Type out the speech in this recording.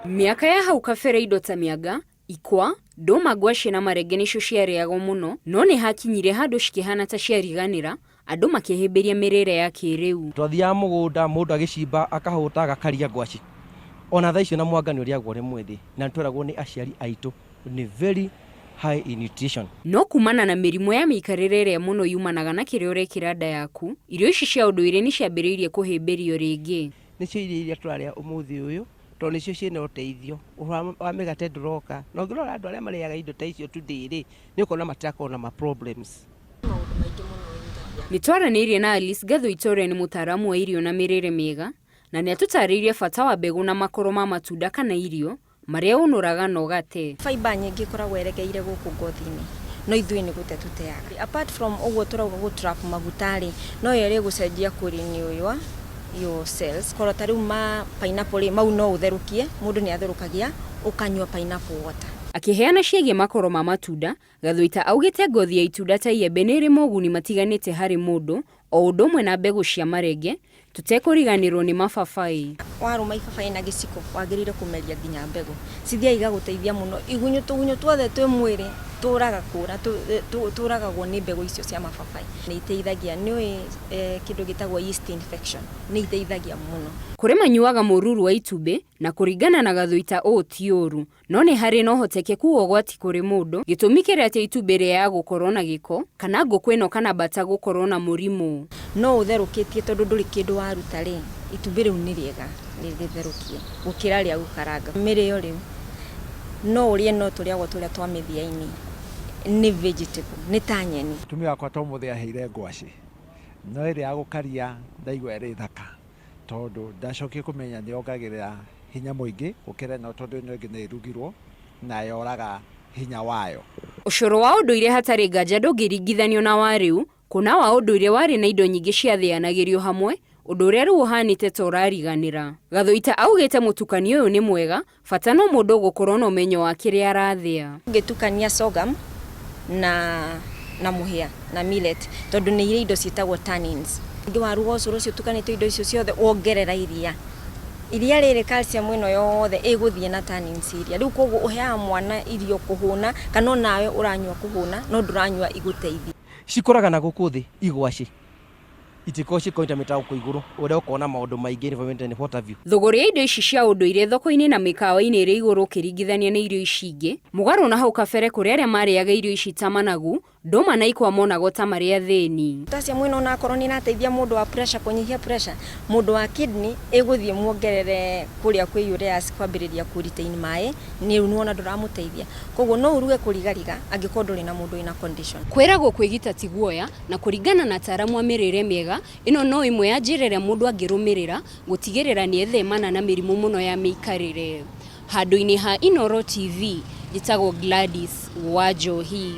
Miaka ya hau kabere indo ta mĩanga, ikwa, ndũma, ngwacĩ na marenge nĩcio ciarĩagwo mũno, no nĩ hakinyire handũ cikĩhana ta ciariganĩra, andũ makĩhĩmbĩria mĩrĩre ya kĩrĩu. Twathiaga mũgũnda, mũndũ agĩcimba akahũta agakaria ngwacĩ. Ona thaa icio na mwanga nĩ ũrĩagwo rĩmwe thĩ, na nĩtweragwo nĩ aciari aitũ nĩ very high in nutrition. No kumana na mĩrimũ ya mĩikarĩre ĩrĩa mũno yumanaga na kĩrĩa ũrekĩra nda yaku, irio ici cia ũndũire nĩ ciambĩrĩirie kũhĩmbĩrio rĩngĩ. Nĩcio irio iria tũrarĩa ũmũthĩ ũyũ, tondũ nĩcio ciĩna ũteithio. Ũhoro wa mĩgate ndũroka. Na ũngĩrora andũ arĩa marĩaga indo ta icio today-rĩ, nĩ ũkona matirakorwo na ma-problems. Nĩtwaranĩirie na Alice Gathuitore, nĩ mũtaaramu wa irio na mĩrĩre mĩega, na nĩatũtarĩirie bata wa mbegũ na makoro ma matunda kana irio marĩa ũnũraga na ũgate. Fiber nyingĩ ikoragwo yerekeire gũkũ ngothi-inĩ, no ithuĩ nĩ gũte tũteaga. Apart from ũguo tũrauga gũ-trap maguta-rĩ, no yerĩ gũcenjia kũrenew your cells. Korwo ta rĩu ma pineapple mau no ũtherũkie, mũndũ nĩ atherũkagia, ũkanyua pineapple water. Akĩheana ciĩgiĩ makoro ma matunda, Gathuita augĩte ngothi ya itunda ta iembe nĩ ĩrĩ moguni matiganĩte harĩ mũndũ, o ũndũ ũmwe na mbegũ cia marenge, tũtekũriganĩrwo nĩ mababaĩ. Warũma ibabaĩ na gĩciko, wagĩrĩire kũmeria nginya mbegũ. Cithiaga igagũteithia mũno. Igunyũ tuothe twĩ mwĩrĩ tũragagwo nĩ mbegũ icio cia mababaĩ. Nĩ iteithagia, nĩũĩ kĩndũ gĩtagwo yeast infection, nĩ iteithagia mũno. Kũrĩ manyuaga mũruru wa itumbĩ, na kũringana na Gathuita ũũ ti ũru, no nĩ harĩ na ũhotekeku wa ũgwati kũrĩ mũndũ, gĩtũmi kĩrĩa atĩ itumbĩ rĩaga gũkorwo na gĩko, kana ngũkũ ĩno kana mbata gũkorwo na mũrimũ. No ũtherũkĩtie tondũ ndũrĩ kĩndũ waruta rĩ, itumbĩ rĩu nĩ rĩega rĩtherũkie gũkĩra rĩa gũkaranga. Mĩrĩo rĩu no ũrĩe no tũrĩagwo tũrĩa twa mĩthia-inĩ, nĩ vegetable, nĩ ta nyeni. Tumia wakwa to mũthĩ aheire ngwacĩ, no ĩrĩa ya gũkaria ndaigua ĩrĩ thaka, tondũ ndacokie kũmenya nĩ yongagĩrĩra hinya mũingĩ gũkĩra ĩno tondũ ĩno ĩngĩ nĩ ĩrugirwo na yoraga hinya wayo. Ũcũrũ wa ũndũire hatarĩ nganja ndũngĩringithanio na wa rĩu, kuna wa ũndũire warĩ na indo nyingĩ ciathĩanagĩrio hamwe, ũndũ ũrĩa rĩu ũhanĩte ta ũrariganĩra. Gathuita augĩte mũtukanio ũyũ nĩ mwega, bata no mũndũ gũkorwo na ũmenyo wa kĩrĩa arathĩa. Ũngĩtukania sorghum na mũhĩa na millet, tondũ nĩ irĩ indo ciĩtagwo tannins. Ningĩ waruga ũcũrũ ũcio ũtukanĩte indo icio ciothe wongerera iria. Iria rĩrĩ calcium ĩno yothe ĩgũthiĩ na tannins iria. Rĩu koguo ũheaga mwana irio kũhũna, kana nawe ũranyua kũhũna, no ndũranyua igũteithia. Cikũraga na gũkũ thĩ igwacĩ. Itiko cikoita mĩtauko igũrũ, ũrĩa ũkona maũndũ maingĩ environment point of view. Thogora ya indo ici cia ũndũire thoko-inĩ na mĩkawa-inĩ ĩrĩ igũrũ ũkĩringithania na irio ici ingĩ, mũgarũ na hau kabere kũrĩ arĩa marĩaga irio ici ta managu, ndũma na ikwa monagwo ta marĩa thĩni. Potassium ĩno onakorwo nĩ ĩrateithia mũndũ wa pressure, kũnyihia pressure, mũndũ wa kidney ĩgũthiĩ muongerere kũrĩa kwĩ ureas kwambĩrĩria kũretain maĩ, nĩ wona ndũramũteithia. Koguo no uruge kũrigariga angĩkorwo ndũrĩ na mũndũ wĩna condition. Kwĩragwo kwĩgita ti guoya, na kũringana na ataaramu a mĩrĩre mĩega, ĩno no ĩmwe ya njĩra ĩrĩa mũndũ angĩrũmĩrĩra gũtigĩrĩra nĩ ethemana na mĩrimũ mũno ya mĩikarĩre. Handũ-inĩ ha Inooro TV, njĩtagwo Gladys Wanjohi.